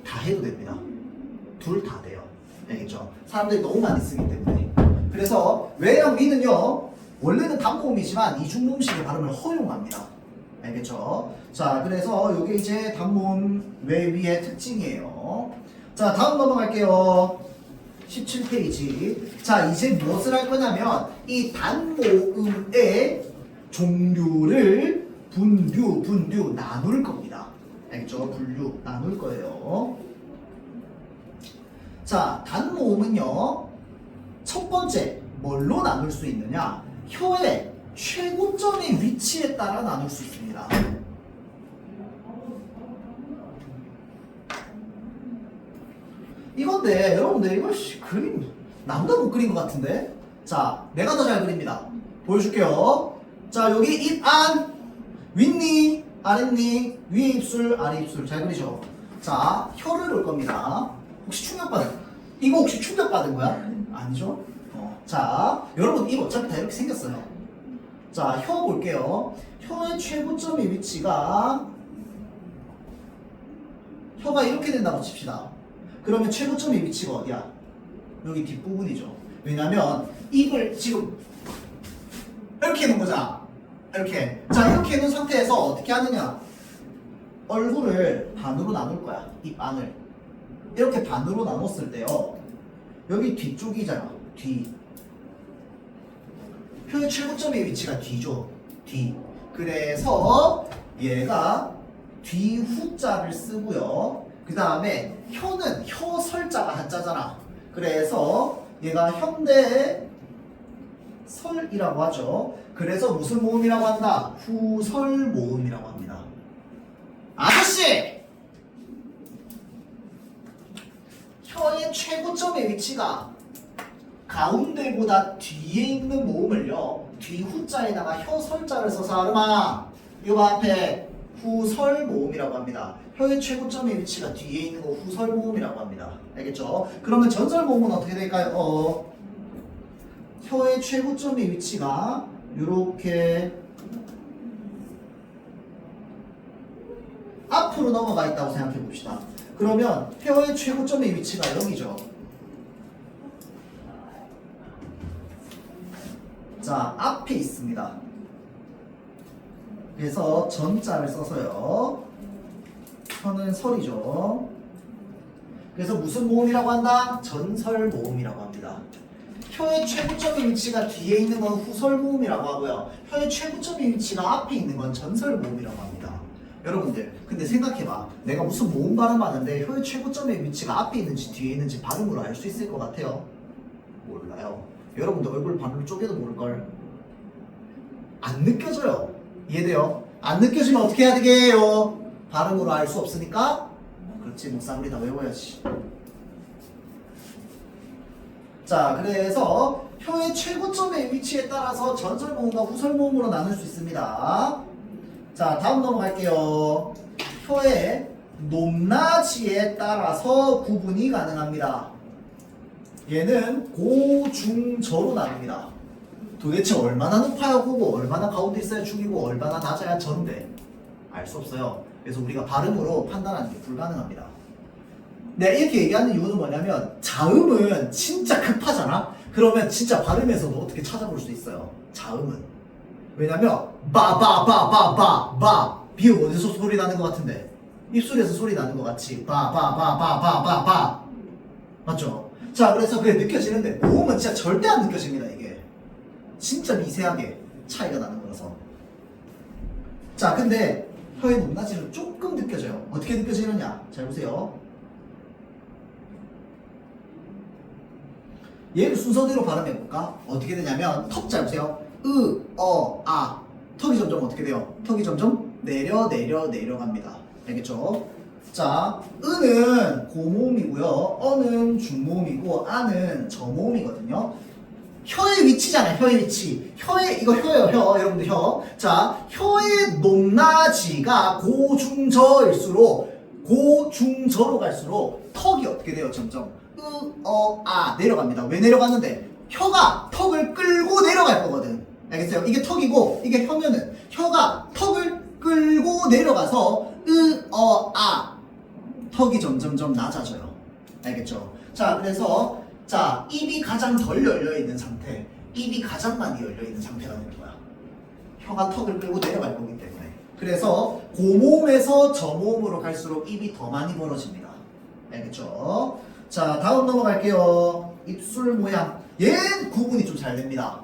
다 해도 됩니다. 둘 다 돼요. 알겠죠? 사람들이 너무 많이 쓰기 때문에. 그래서 왜랑 위는요 원래는 단모음이지만 이중모음식의 발음을 허용합니다. 알겠죠? 자, 그래서 이게 이제 단모음 왜 위의 특징이에요. 자, 다음 넘어갈게요. 17페이지. 자, 이제 무엇을 할 거냐면 이 단모음의 종류를 분류 나눌 겁니다. 알겠죠? 분류 나눌 거예요. 자, 단모음은요 첫 번째 뭘로 나눌 수 있느냐? 혀의 최고점의 위치에 따라 나눌 수 있습니다. 이건데 여러분들 이거 그림 남도 못 그린 것 같은데? 자, 내가 더 잘 그립니다. 보여줄게요. 자, 여기 입 안, 윗니, 아랫니, 위에 입술, 아래 입술 잘 그리죠? 자, 혀를 올 겁니다. 혹시 충격받은? 이거 혹시 충격받은 거야? 아니죠? 자, 여러분 입 어차피 다 이렇게 생겼어요. 자, 혀 볼게요. 혀의 최고점의 위치가 혀가 이렇게 된다고 칩시다. 그러면 최고점의 위치가 어디야? 여기 뒷부분이죠. 왜냐면 입을 지금 이렇게 해놓은 거잖아. 이렇게. 자, 이렇게 해놓은 상태에서 어떻게 하느냐? 얼굴을 반으로 나눌 거야. 입 안을. 이렇게 반으로 나눴을 때요. 여기 뒤쪽이잖아. 뒤. 표의 최고점의 위치가 뒤죠. 뒤. 그래서 얘가 뒤후자를 쓰고요. 그 다음에 혀는 혀설자가 한자잖아. 그래서 얘가 현대 설이라고 하죠. 그래서 무슨 모음이라고 한다? 후설 모음이라고 합니다. 아저씨! 혀의 최고점의 위치가 가운데보다 뒤에 있는 모음을요. 뒤후자에다가 혀설자를 써서 아르마 이거 앞에 후설 모음이라고 합니다. 혀의 최고점의 위치가 뒤에 있는 거 후설 모음이라고 합니다. 알겠죠? 그러면 전설 모음은 어떻게 될까요? 혀의 최고점의 위치가 이렇게 앞으로 넘어가 있다고 생각해 봅시다. 그러면 혀의 최고점의 위치가 여기죠. 자, 앞에 있습니다. 그래서 전자를 써서요. 혀는 설이죠. 그래서 무슨 모음이라고 한다? 전설 모음이라고 합니다. 혀의 최고점의 위치가 뒤에 있는 건 후설 모음이라고 하고요. 혀의 최고점의 위치가 앞에 있는 건 전설 모음이라고 합니다. 여러분들, 근데 생각해봐. 내가 무슨 모음 발음하는데 혀의 최고점의 위치가 앞에 있는지 뒤에 있는지 발음으로 알 수 있을 것 같아요? 몰라요. 여러분들 얼굴 반으로 쪼개도 모를걸? 안 느껴져요. 이해돼요? 안 느껴지면 어떻게 해야 되게요? 발음으로 알 수 없으니까? 그렇지, 목사물이 다 외워야지. 자, 그래서 혀의 최고점의 위치에 따라서 전설 모음과 후설 모음으로 나눌 수 있습니다. 자, 다음 넘어갈게요. 혀의 높낮이에 따라서 구분이 가능합니다. 얘는 고, 중, 저로 나눕니다. 도대체 얼마나 높아야 고고, 얼마나 가운데 있어야 중이고, 얼마나 낮아야 저인데 알 수 없어요. 그래서 우리가 발음으로 판단하는 게 불가능합니다. 내가 이렇게 얘기하는 이유는 뭐냐면 자음은 진짜 급하잖아? 그러면 진짜 발음에서도 어떻게 찾아볼 수 있어요. 자음은. 왜냐면 바 비읍 어디서 소리 나는 것 같은데? 입술에서 소리 나는 것 같이 바 맞죠? 자, 그래서 그게 느껴지는데 모음은 진짜 절대 안 느껴집니다. 이게 진짜 미세하게 차이가 나는 거라서. 자, 근데 혀의 높낮이는 조금 느껴져요. 어떻게 느껴지느냐? 잘 보세요. 얘를 순서대로 발음해볼까? 어떻게 되냐면 턱 잘 보세요. 으, 어, 아. 턱이 점점 어떻게 돼요? 턱이 점점 내려갑니다. 알겠죠? 자, 으는 고모음이고요. 어는 중모음이고 아는 저모음이거든요. 혀의 위치잖아요. 혀의 위치. 이거 혀예요. 혀. 여러분들 혀. 자, 혀의 높낮이가 고중저일수록 고중저로 갈수록 턱이 어떻게 돼요? 점점 내려갑니다. 왜 내려갔는데? 혀가 턱을 끌고 내려갈 거거든. 알겠어요? 이게 턱이고 이게 혀면은 혀가 턱을 끌고 내려가서 턱이 점점점 낮아져요. 알겠죠? 자, 그래서 자, 입이 가장 덜 열려있는 상태, 입이 가장 많이 열려있는 상태가 되는 거야. 혀가 턱을 끌고 내려갈 거기 때문에. 그래서 고모음에서 저모음으로 갈수록 입이 더 많이 벌어집니다. 알겠죠? 자, 다음 넘어갈게요. 입술 모양. 얘는 구분이 좀 잘 됩니다.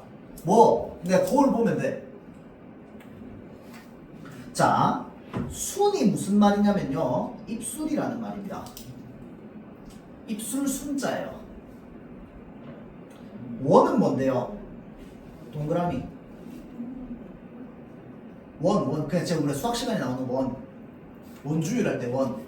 내가 거울 보면 돼. 자, 순이 무슨 말이냐면요. 입술이라는 말입니다. 입술 순자예요. 원은 뭔데요? 동그라미. 원. 그냥 제가 우리 수학 시간에 나오는 원. 원주율 할 때 원.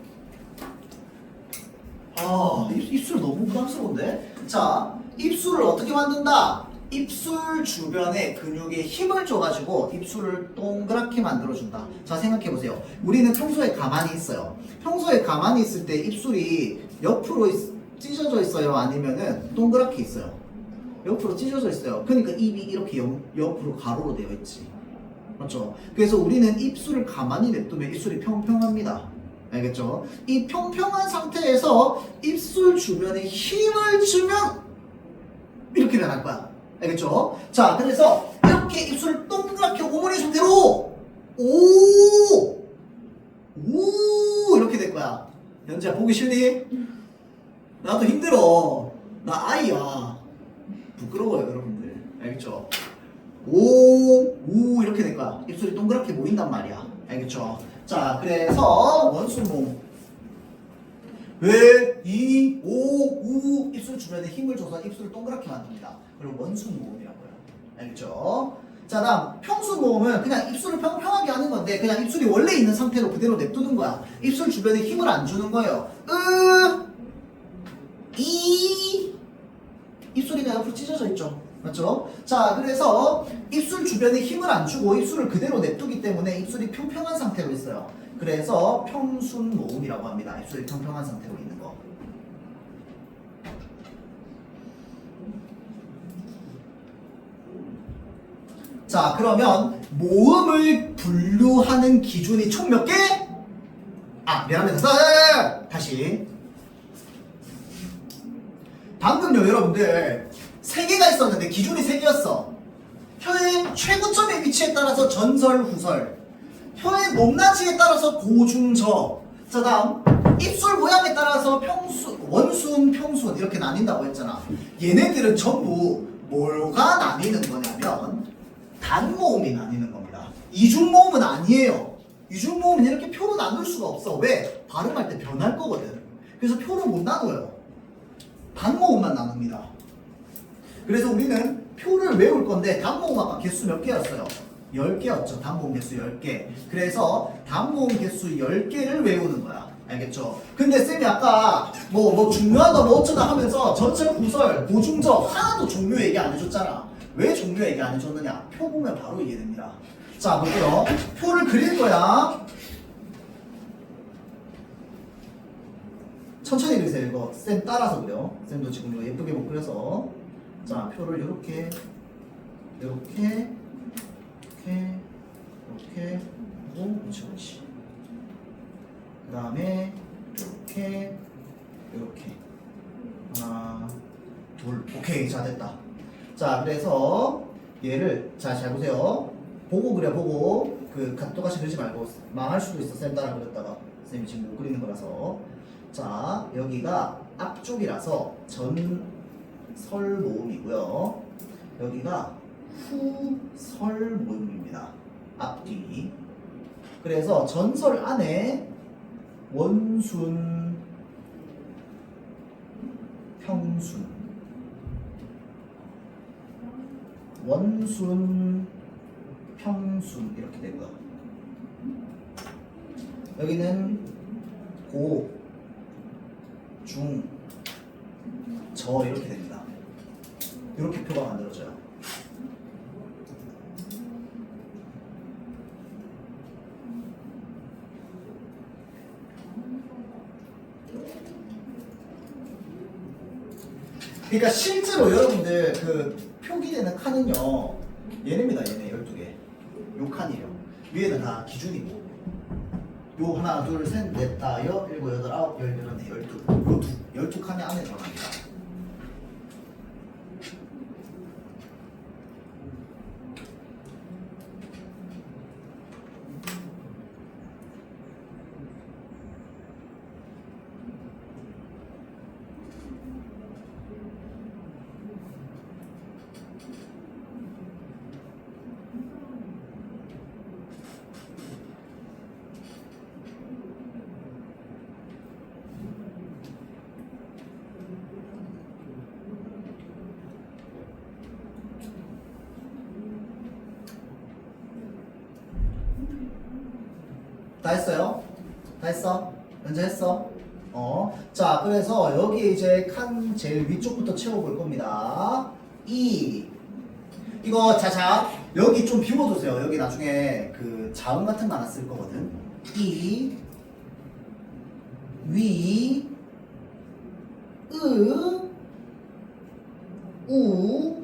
입술 너무 부담스러운데? 자, 입술을 어떻게 만든다? 입술 주변에 근육에 힘을 줘가지고 입술을 동그랗게 만들어준다. 자, 생각해보세요. 우리는 평소에 가만히 있어요. 평소에 가만히 있을 때 입술이 옆으로 찢어져 있어요? 아니면은 동그랗게 있어요? 옆으로 찢어져 있어요. 그러니까 입이 이렇게 옆으로 가로로 되어 있지. 맞죠? 그래서 우리는 입술을 가만히 냅두면 입술이 평평합니다. 알겠죠? 이 평평한 상태에서 입술 주변에 힘을 주면 이렇게 변할 거야. 알겠죠? 자, 그래서 이렇게 입술을 동그랗게 오므린 상태로 오 이렇게 될 거야. 연지야 보기 싫니? 나도 힘들어. 나 아이야. 부끄러워요 여러분들. 알겠죠? 오 이렇게 될 거야. 입술이 동그랗게 모인단 말이야. 알겠죠? 자, 그래서 원순모 왜 이, 오, 우 입술 주변에 힘을 줘서 입술을 동그랗게 만듭니다. 그리고 원순모음이라고요. 알겠죠? 자, 다음 평순모음은 그냥 입술을 평평하게 하는 건데 그냥 입술이 원래 있는 상태로 그대로 냅두는 거야. 입술 주변에 힘을 안 주는 거예요. 이 입술이 그냥 옆으로 찢어져 있죠. 맞죠? 자, 그래서 입술 주변에 힘을 안 주고 입술을 그대로 냅두기 때문에 입술이 평평한 상태로 있어요. 그래서 평순모음이라고 합니다. 입술이 평평한 상태로 있는 거. 자, 그러면 모음을 분류하는 기준이 총 몇 개? 아, 미안합니다. 다시. 방금요, 여러분들 3개가 있었는데 기준이 3개였어. 혀의 최고점의 위치에 따라서 전설, 후설. 혀의 높낮이에 따라서 고중저. 자, 다음 입술 모양에 따라서 원순, 평순 이렇게 나뉜다고 했잖아. 얘네들은 전부 뭐가 나뉘는 거냐면 단모음이 나뉘는 겁니다. 이중모음은 아니에요. 이중모음은 이렇게 표로 나눌 수가 없어. 왜? 발음할 때 변할 거거든. 그래서 표를 못 나눠요. 단모음만 나눕니다. 그래서 우리는 표를 외울 건데 단모음 아까 개수 몇 개였어요? 10개였죠. 단모음 개수 10개. 그래서 단모음 개수 10개를 외우는 거야. 알겠죠? 근데 쌤이 아까 뭐 중요하다 뭐 어쩌다 하면서 전설, 구설, 고중적 하나도 종류 얘기 안 해줬잖아. 왜 종류 얘기 안 해줬느냐? 표 보면 바로 이해됩니다. 자, 볼게요. 표를 그릴 거야. 천천히 그리세요. 이거 쌤 따라서 그려. 쌤도 지금 이거 예쁘게 못 그려서. 자, 표를 이렇게 이렇게 하고 그렇지. 그 다음에 이렇게 하나 둘. 오케이. 자, 됐다. 자, 그래서 얘를 잘 보세요. 보고 그려. 보고 똑같이 그리지 말고 망할 수도 있어. 쌤 따라 그렸다가 쌤이 지금 못 그리는 거라서. 자, 여기가 앞쪽이라서 전설 모음이고요. 여기가 후설 모음입니다. 앞뒤. 그래서 전설 안에 원순, 평순, 원순, 평순 이렇게 되고요. 여기는 고, 중, 저 이렇게 됩니다. 이렇게 표가 만들어져요. 그러니까 실제로 여러분들 표기되는 칸은요 얘네입니다. 얘네 12개. 요 칸이에요. 위에는 다 기준이고 요 하나 둘 셋 넷 다 여 일곱 여덟 아홉 열 열한 네 12 칸이 안에 들어갑니다. 다 했어요? 다 했어? 현재 했어? 자, 그래서 여기 이제 칸 제일 위쪽부터 채워볼 겁니다. 이거 자자 여기 좀 비워두세요. 여기 나중에 자음 같은 거 하나 쓸 거거든. 위, 우, 우.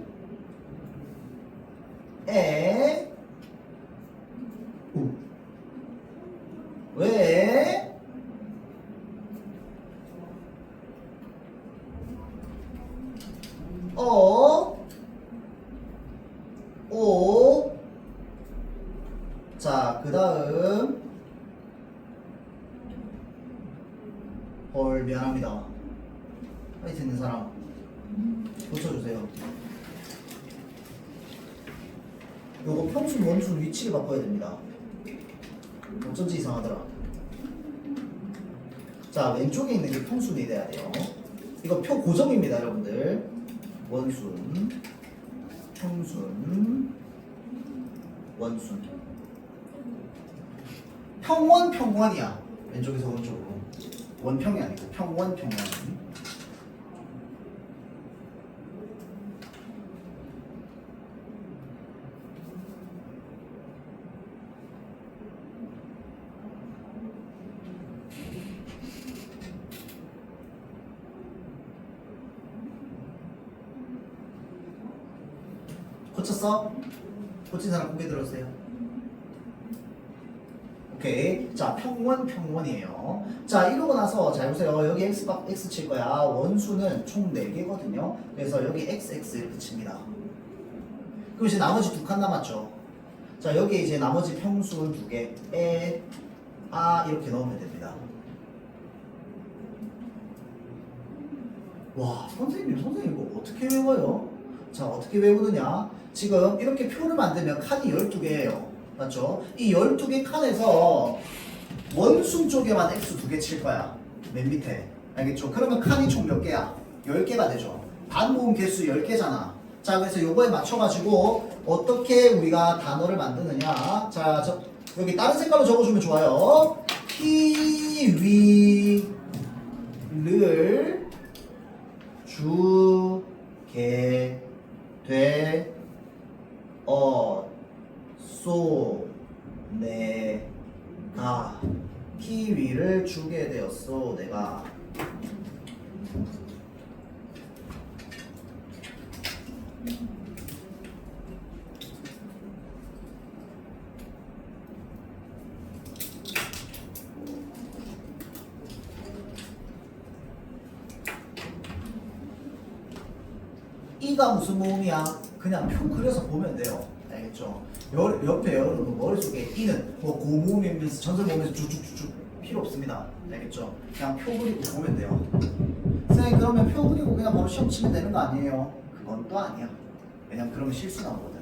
왜? 자, 그 다음 헐 미안합니다. 화이트 있는 사람 고쳐주세요. 요거 평순 원순 위치를 바꿔야 됩니다. 어쩐지 이상하더라. 자, 왼쪽에 있는 게 평순이 돼야 돼요. 이거 표 고정입니다, 여러분들. 원순, 평순, 원순. 평원, 평원이야. 왼쪽에서 오른쪽으로. 원평이 아니고 평원, 평원. 고쳤어? 고친 사람 고개 들어주세요. 오케이. 자, 평원, 평원이에요. 자, 이러고 나서, 자, 보세요. 여기 x 칠 거야. 원수는 총 4개거든요. 그래서 여기 x 이렇게 칩니다. 그럼 이제 나머지 2칸 남았죠. 자, 여기 이제 나머지 평수 2개, 이렇게 넣으면 됩니다. 와, 선생님 이거 어떻게 외워요? 자, 어떻게 외우느냐? 지금 이렇게 표를 만들면 칸이 12개예요. 맞죠? 이 12개 칸에서 원순 쪽에만 x 2개 칠 거야. 맨 밑에. 알겠죠? 그러면 칸이 총 몇 개야? 10개가 되죠. 반모음 개수 10개잖아. 자, 그래서 요거에 맞춰가지고 어떻게 우리가 단어를 만드느냐. 자, 여기 다른 색깔로 적어주면 좋아요. 키위를 주게 되었소 내가. 키위를 주게 되었소 내가. 이가 무슨 모음이야? 그냥 표 그려서 보면 돼요. 알겠죠? 옆에 여러분 머릿속에 이는 뭐 고모음이면서 전설모음에서 쭉쭉쭉쭉 필요 없습니다. 알겠죠? 그냥 표 그리고 보면 돼요. 선생님 그러면 표 그리고 그냥 바로 시험 치면 되는 거 아니에요? 그건 또 아니야. 왜냐면 그러면 실수 나오거든.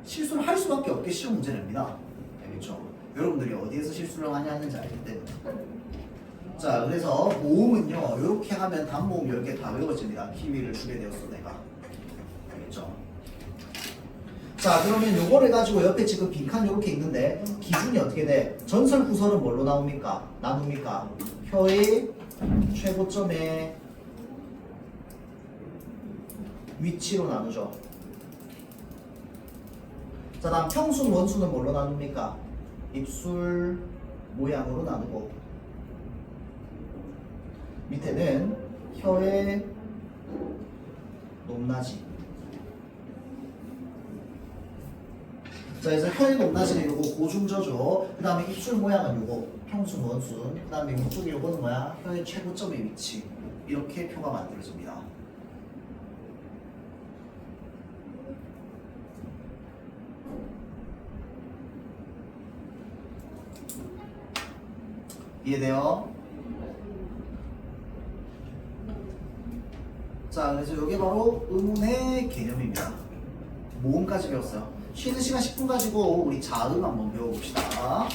실수를 할 수밖에 없게 시험 문제 냅니다. 알겠죠? 여러분들이 어디에서 실수를 많이 하는지 알기 때문에. 자, 그래서 모음은요, 이렇게 하면 단모음 10개 다 외워집니다. 키위를 주게 되었어 내가. 알겠죠? 자, 그러면 요거를 가지고 옆에 지금 빈칸 이렇게 있는데 기준이 어떻게 돼? 전설 구설은 뭘로 나눕니까? 혀의 최고점의 위치로 나누죠. 자, 다음 평순 원수는 뭘로 나눕니까? 입술 모양으로 나누고, 밑에는 혀의 높낮이. 자, 그래서 혀의 높낮이는 요거 고중저죠. 그 다음에 입술 모양은 요거 평순 원순. 그 다음에 이쪽에 요거는 뭐야? 혀의 최고점의 위치. 이렇게 표가 만들어집니다. 이해돼요? 자, 그래서 이게 바로 의문의 개념입니다. 모음까지 배웠어요. 쉬는 시간 10분 가지고 우리 자음 한번 배워봅시다.